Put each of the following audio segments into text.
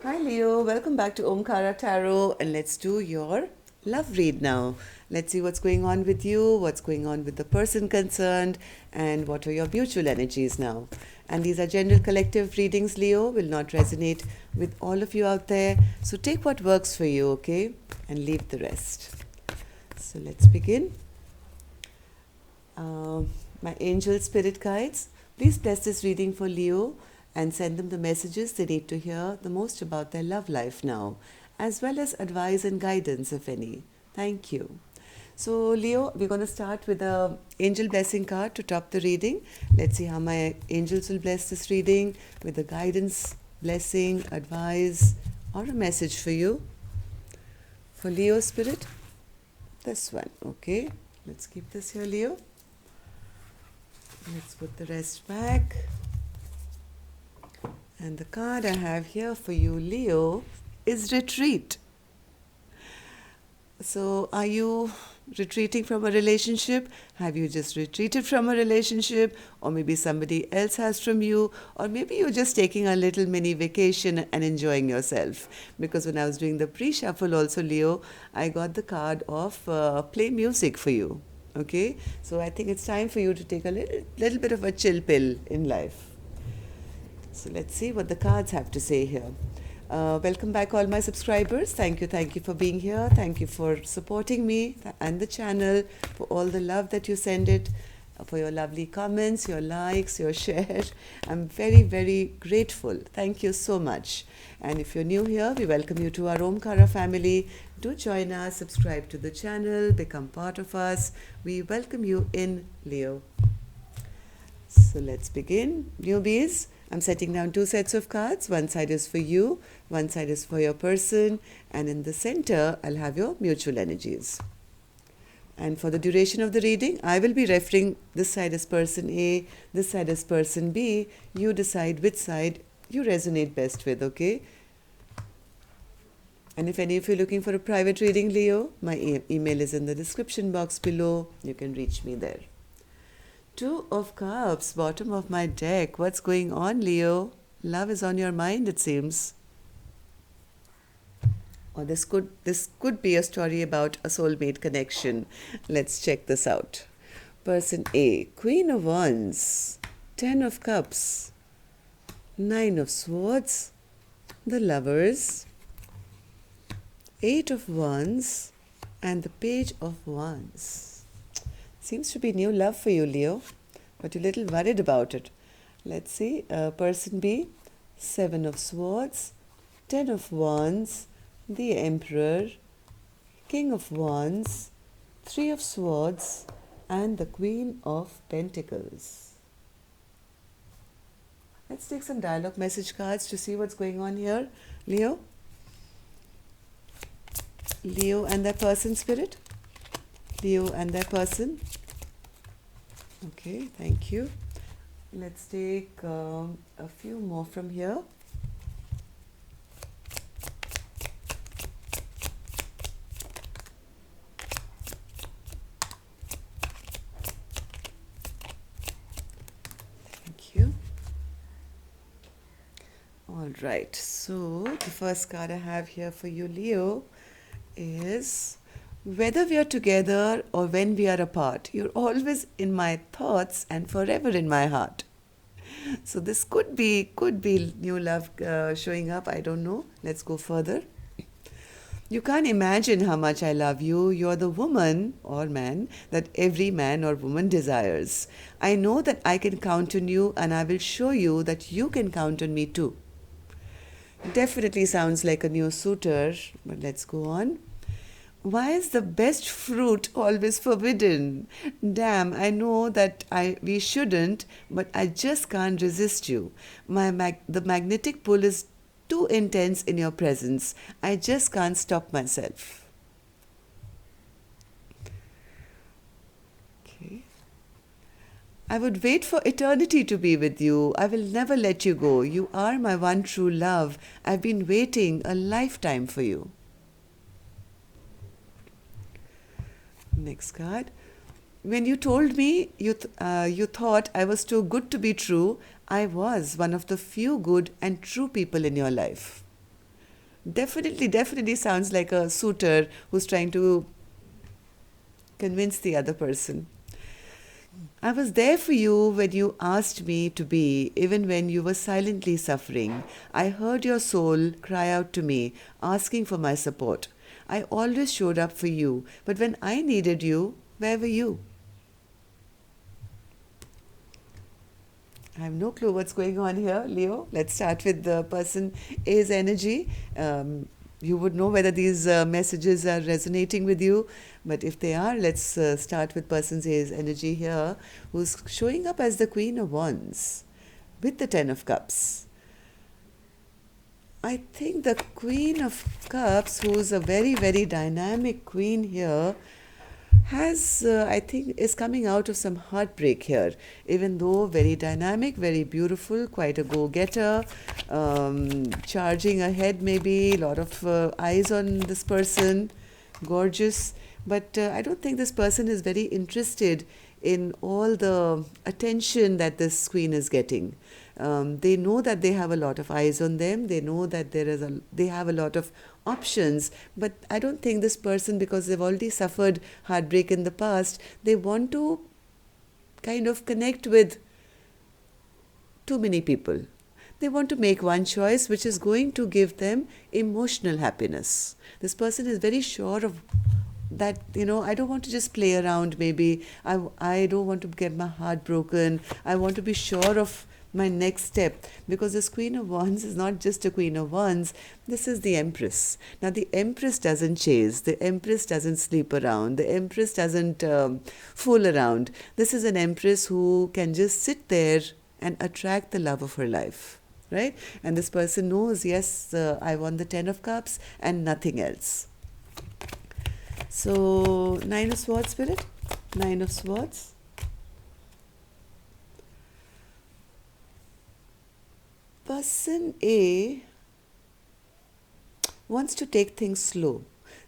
Hi Leo, welcome back to Omkara Tarot, and let's do your love read now. Let's see what's going on with you, what's going on with the person concerned, and what are your mutual energies now. And these are general collective readings, Leo, will not resonate with all of you out there. So take what works for you, okay? And leave the rest. So let's begin. My angel spirit guides, please bless this reading for Leo and send them the messages they need to hear the most about their love life now, as well as advice and guidance, if any. Thank you. So, Leo, we're going to start with a angel blessing card to top the reading. Let's see how my angels will bless this reading with a guidance, blessing, advice, or a message for you. For Leo spirit, this one. Okay, let's keep this here, Leo. Let's put the rest back. And the card I have here for you, Leo, is retreat. So, are you retreating from a relationship? Have you just retreated from a relationship? Or maybe somebody else has from you? Or maybe you're just taking a little mini vacation and enjoying yourself? Because when I was doing the pre shuffle, also, Leo, I got the card of play music for you. Okay? So, I think it's time for you to take a little bit of a chill pill in life. So let's see what the cards have to say here. Welcome back, all my subscribers. Thank you for being here. Thank you for supporting me and the channel, for all the love that you send it, for your lovely comments, your likes, your share. I'm very, very grateful. Thank you so much. And if you're new here, we welcome you to our Omkara family. Do join us, subscribe to the channel, become part of us. We welcome you in, Leo. So let's begin. Newbies, I'm setting down two sets of cards. One side is for you, one side is for your person, and in the center, I'll have your mutual energies. And for the duration of the reading, I will be referring this side as person A, this side as person B. You decide which side you resonate best with, okay? And if any of you are looking for a private reading, Leo, my email is in the description box below. You can reach me there. Two of Cups, bottom of my deck. What's going on, Leo? Love is on your mind, it seems. Or this could be a story about a soulmate connection. Let's check this out. Person A, Queen of Wands, Ten of Cups, Nine of Swords, the Lovers, Eight of Wands, and the Page of Wands. Seems to be new love for you, Leo, but you're a little worried about it. Let's see. Person B, Seven of Swords, Ten of Wands, the Emperor, King of Wands, Three of Swords, and the Queen of Pentacles. Let's take some dialogue message cards to see what's going on here, Leo. Leo and their person, spirit. Leo and their person. Okay, thank you. Let's take a few more from here. Thank you. All right, so the first card I have here for you, Leo, is whether we are together or when we are apart, you're always in my thoughts and forever in my heart. So this could be new love showing up. I don't know. Let's go further. You can't imagine how much I love you. You're the woman or man that every man or woman desires. I know that I can count on you, and I will show you that you can count on me too. Definitely sounds like a new suitor, but let's go on. Why is the best fruit always forbidden? Damn, I know that we shouldn't, but I just can't resist you. The magnetic pull is too intense in your presence. I just can't stop myself. Okay. I would wait for eternity to be with you. I will never let you go. You are my one true love. I've been waiting a lifetime for you. Next card. When you told me you thought I was too good to be true, I was one of the few good and true people in your life. Definitely, definitely sounds like a suitor who's trying to convince the other person. I was there for you when you asked me to be, even when you were silently suffering. I heard your soul cry out to me, asking for my support. I always showed up for you, but when I needed you, where were you? I have no clue what's going on here, Leo. Let's start with the person A's energy. You would know whether these messages are resonating with you, but if they are, let's start with person A's energy here, who's showing up as the Queen of Wands with the Ten of Cups. I think the Queen of Cups, who's a very, very dynamic queen here, has, I think, is coming out of some heartbreak here. Even though very dynamic, very beautiful, quite a go-getter, charging ahead maybe, a lot of eyes on this person, gorgeous. But I don't think this person is very interested in all the attention that this queen is getting. They know that they have a lot of eyes on them. They know that they have a lot of options. But I don't think this person, because they've already suffered heartbreak in the past, they want to kind of connect with too many people. They want to make one choice which is going to give them emotional happiness. This person is very sure of that, I don't want to just play around maybe. I don't want to get my heart broken. I want to be sure of my next step, because this Queen of Wands is not just a Queen of Wands. This is the Empress. Now the Empress doesn't chase, the Empress doesn't sleep around, the Empress doesn't fool around. This is an Empress who can just sit there and attract the love of her life, right? And this person knows, yes, I want the Ten of Cups and nothing else. So Nine of Swords, Spirit, Nine of Swords. Person A wants to take things slow.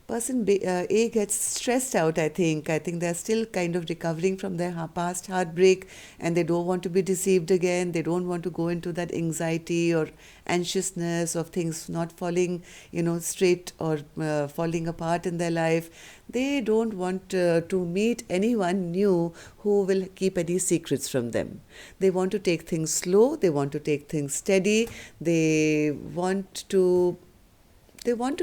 Person A gets stressed out, I think. I think they're still kind of recovering from their past heartbreak, and they don't want to be deceived again. They don't want to go into that anxiety or anxiousness of things not falling, straight or falling apart in their life. They don't want to meet anyone new who will keep any secrets from them. They want to take things slow. They want to take things steady. They want to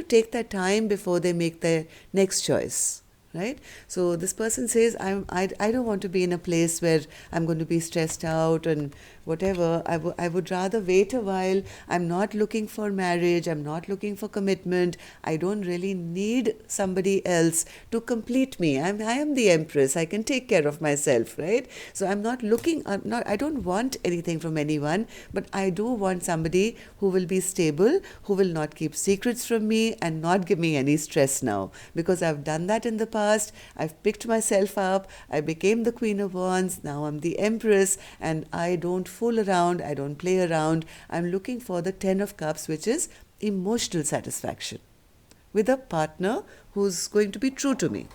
take their time before they make their next choice, right? So this person says, I don't want to be in a place where I'm going to be stressed out and whatever. I would rather wait a while. I'm not looking for marriage. I'm not looking for commitment. I don't really need somebody else to complete me. I am the Empress. I can take care of myself, right? So I don't want anything from anyone, but I do want somebody who will be stable, who will not keep secrets from me and not give me any stress now, because I've done that in the past. I've picked myself up. I became the Queen of Wands. Now I'm the Empress, and I don't fool around. I don't play around. I'm looking for the Ten of Cups, which is emotional satisfaction with a partner who's going to be true to me.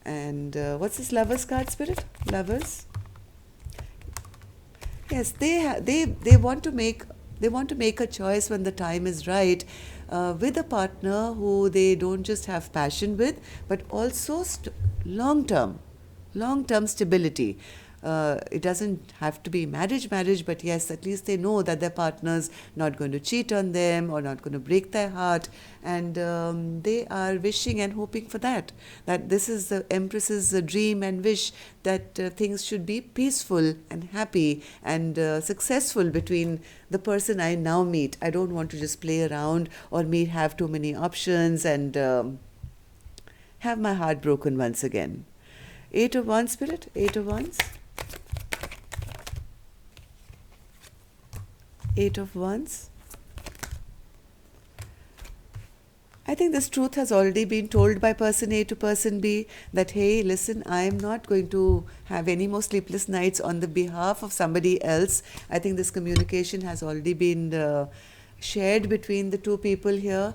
And what's this Lovers card, Spirit? Lovers. Yes, they want to make a choice when the time is right, with a partner who they don't just have passion with, but also long term stability. It doesn't have to be marriage, but yes, at least they know that their partner's not going to cheat on them or not going to break their heart, and they are wishing and hoping for that this is the Empress's dream and wish, that things should be peaceful and happy and successful between the person I now meet. I don't want to just play around or have too many options and have my heart broken once again. Eight of Wands, Spirit, Eight of Wands. Eight of Wands. I think this truth has already been told by person A to person B, that, hey, listen, I am not going to have any more sleepless nights on the behalf of somebody else. I think this communication has already been shared between the two people here.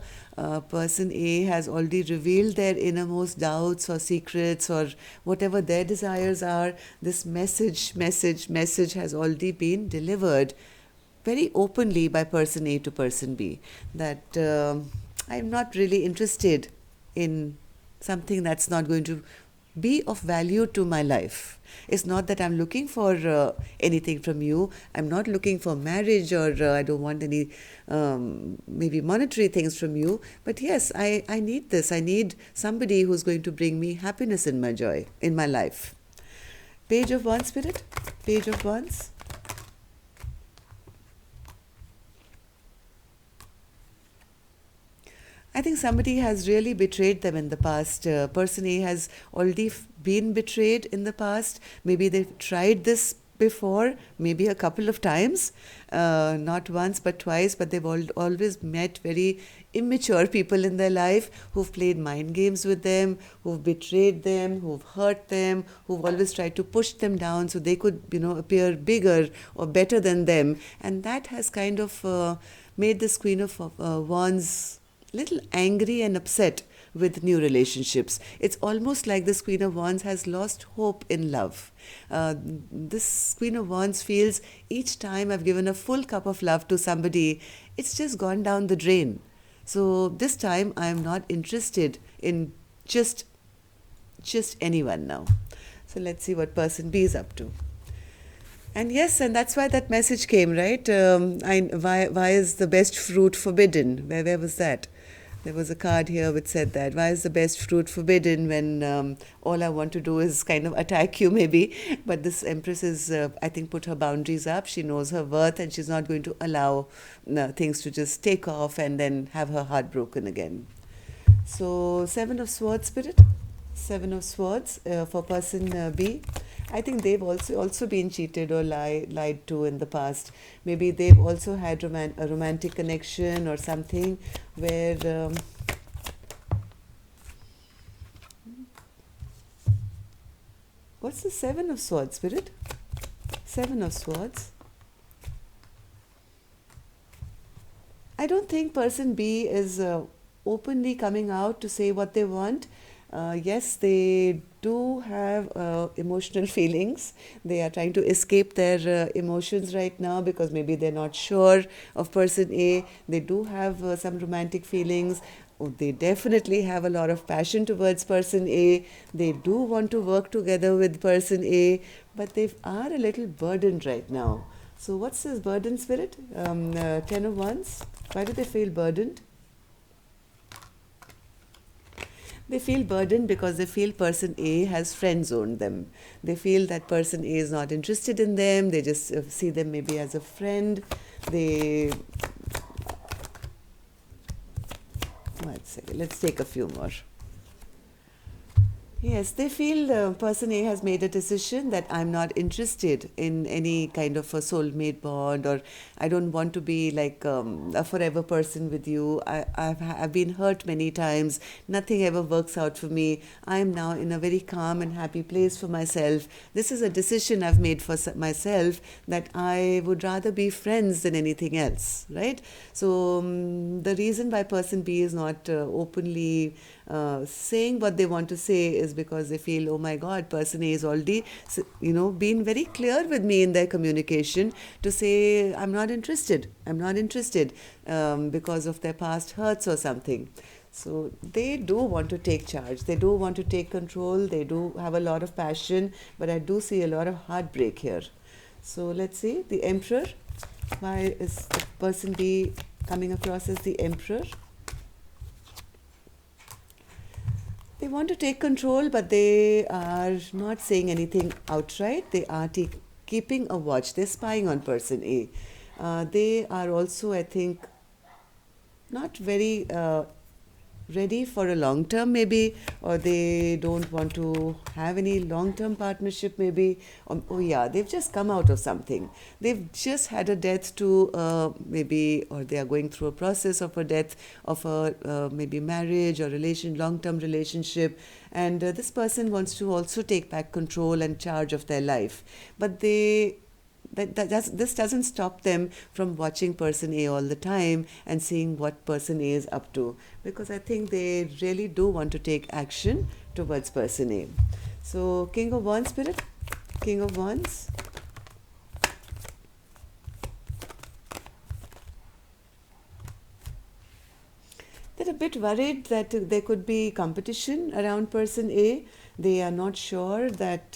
Person A has already revealed their innermost doubts or secrets or whatever their desires are. This message has already been delivered very openly by person A to person B, that I'm not really interested in something that's not going to be of value to my life. It's not that I'm looking for anything from you. I'm not looking for marriage, or I don't want any maybe monetary things from you. But yes, I need this. I need somebody who's going to bring me happiness in my joy, in my life. Page of Wands, Spirit. Page of Wands. I think somebody has really betrayed them in the past. Person A has already been betrayed in the past. Maybe they've tried this before, maybe a couple of times, not once but twice, but they've always met very immature people in their life who've played mind games with them, who've betrayed them, who've hurt them, who've always tried to push them down so they could, appear bigger or better than them. And that has kind of made this Queen of Wands little angry and upset with new relationships. It's almost like this Queen of Wands has lost hope in love. This Queen of Wands feels each time I've given a full cup of love to somebody, it's just gone down the drain. So this time I'm not interested in just anyone now. So let's see what person B is up to. And yes, and that's why that message came, right? Why is the best fruit forbidden? Where was that? There was a card here which said that. Why is the best fruit forbidden when all I want to do is kind of attack you, maybe? But this Empress is, I think, put her boundaries up. She knows her worth and she's not going to allow things to just take off and then have her heart broken again. So, Seven of Swords, Spirit. Seven of Swords for person B. I think they've also been cheated or lied to in the past. Maybe they've also had a romantic connection or something where what's the Seven of Swords, Spirit? Seven of Swords. I don't think person B is openly coming out to say what they want. Yes, they do have emotional feelings. They are trying to escape their emotions right now because maybe they're not sure of person A. They do have some romantic feelings. Oh, they definitely have a lot of passion towards person A. They do want to work together with person A, but they are a little burdened right now. So what's this burden, Spirit? Ten of Wands. Why do they feel burdened? They feel burdened because they feel person A has friend zoned them. They feel that person A is not interested in them. They just see them maybe as a friend. Let's take a few more. Yes, they feel person A has made a decision that I'm not interested in any kind of a soulmate bond, or I don't want to be like a forever person with you. I've been hurt many times. Nothing ever works out for me. I'm now in a very calm and happy place for myself. This is a decision I've made for myself that I would rather be friends than anything else, right? So the reason why person B is not openly saying what they want to say is because they feel, oh my God, person A is already, been very clear with me in their communication to say, I'm not interested because of their past hurts or something. So they do want to take charge. They do want to take control. They do have a lot of passion, but I do see a lot of heartbreak here. So let's see, the Emperor. Why is the person B coming across as the Emperor? They want to take control, but they are not saying anything outright. They are keeping a watch. They're spying on person A. They are also, I think, not very ready for a long term maybe, or they don't want to have any long term partnership maybe. They've just come out of something. They've just had a death to maybe, or they are going through a process of a death of a maybe marriage or long term relationship, and this person wants to also take back control and charge of their life, but this doesn't stop them from watching person A all the time and seeing what person A is up to, because I think they really do want to take action towards person A. So King of Wands, Spirit. King of Wands. They're a bit worried that there could be competition around person A. They are not sure that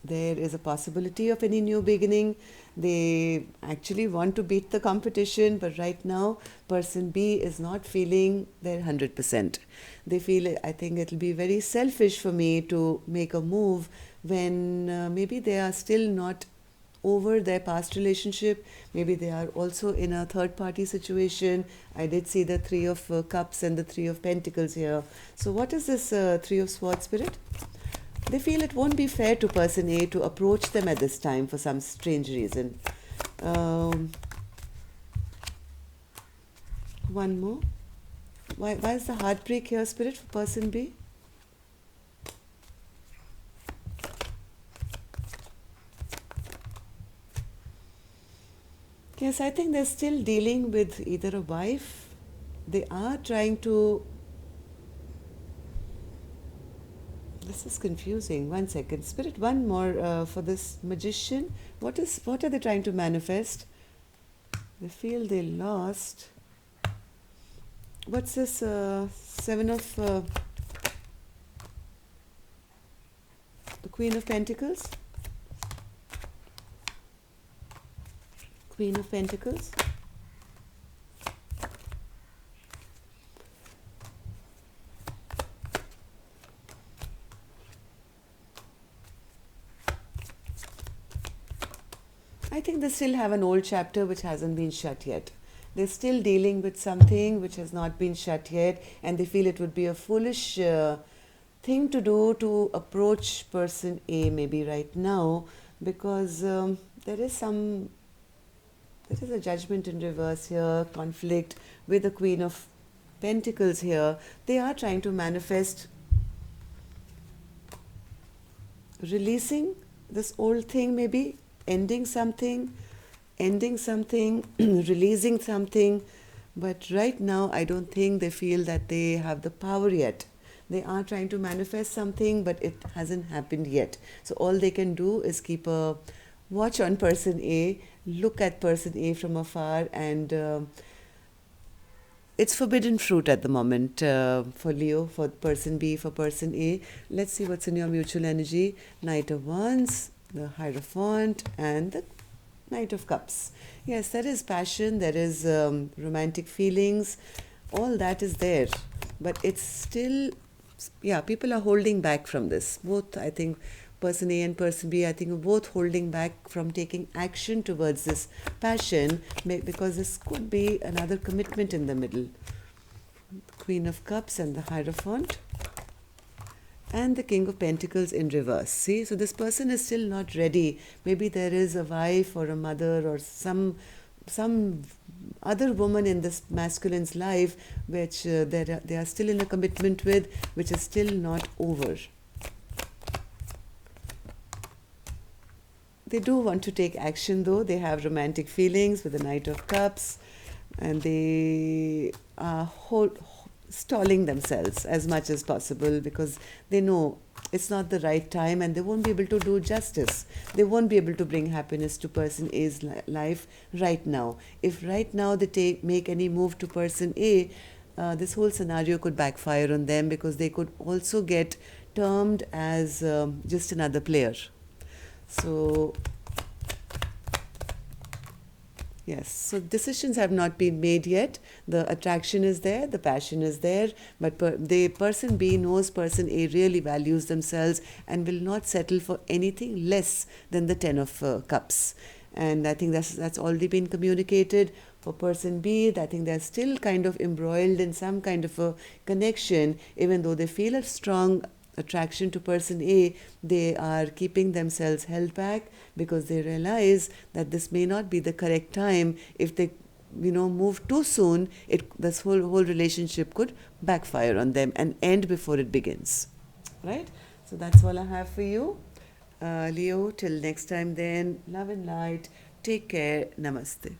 there is a possibility of any new beginning. They actually want to beat the competition, but right now, person B is not feeling their 100%. They feel, I think it'll be very selfish for me to make a move when maybe they are still not over their past relationship. Maybe they are also in a third party situation. I did see the Three of Cups and the Three of Pentacles here. So what is this Three of Swords, Spirit? They feel it won't be fair to person A to approach them at this time for some strange reason. One more. Why is the heartbreak here, Spirit, for person B? Yes, I think they're still dealing with either a wife. They are trying to. This is confusing. One second, Spirit. One more for this magician. What are they trying to manifest? They feel they lost. What's this? Seven of the Queen of Pentacles. Queen of Pentacles. I think they still have an old chapter which hasn't been shut yet. They're still dealing with something which has not been shut yet, and they feel it would be a foolish thing to do to approach person A maybe right now, because there is a judgment in reverse here, conflict with the Queen of Pentacles here. They are trying to manifest releasing this old thing, maybe ending something, releasing something. But right now, I don't think they feel that they have the power yet. They are trying to manifest something, but it hasn't happened yet. So all they can do is keep a watch on person A, look at person A from afar, and it's forbidden fruit at the moment for Leo, for person B, for person A. Let's see what's in your mutual energy. Knight of Wands, the Hierophant, and the Knight of Cups. Yes, there is passion, there is romantic feelings, all that is there. But it's still, people are holding back from this. Both, I think, person A and person B, I think, are both holding back from taking action towards this passion, because this could be another commitment in the middle. Queen of Cups and the Hierophant. And the King of Pentacles in reverse. See, so this person is still not ready. Maybe there is a wife or a mother or some other woman in this masculine's life which they are still in a commitment with, which is still not over. They do want to take action though. They have romantic feelings with the Knight of Cups, and they are stalling themselves as much as possible because they know it's not the right time and they won't be able to do justice. They won't be able to bring happiness to person A's life right now. If right now they make any move to person A, this whole scenario could backfire on them because they could also get termed as just another player. So yes, so decisions have not been made yet. The attraction is there, the passion is there, but the person B knows person A really values themselves and will not settle for anything less than the Ten of Cups. And I think that's already been communicated. For person B, I think they're still kind of embroiled in some kind of a connection, even though they feel a strong attraction to person A, they are keeping themselves held back because they realize that this may not be the correct time. If they move too soon, this whole relationship could backfire on them and end before it begins. Right? So that's all I have for you, Leo. Till next time then, love and light. Take care. Namaste.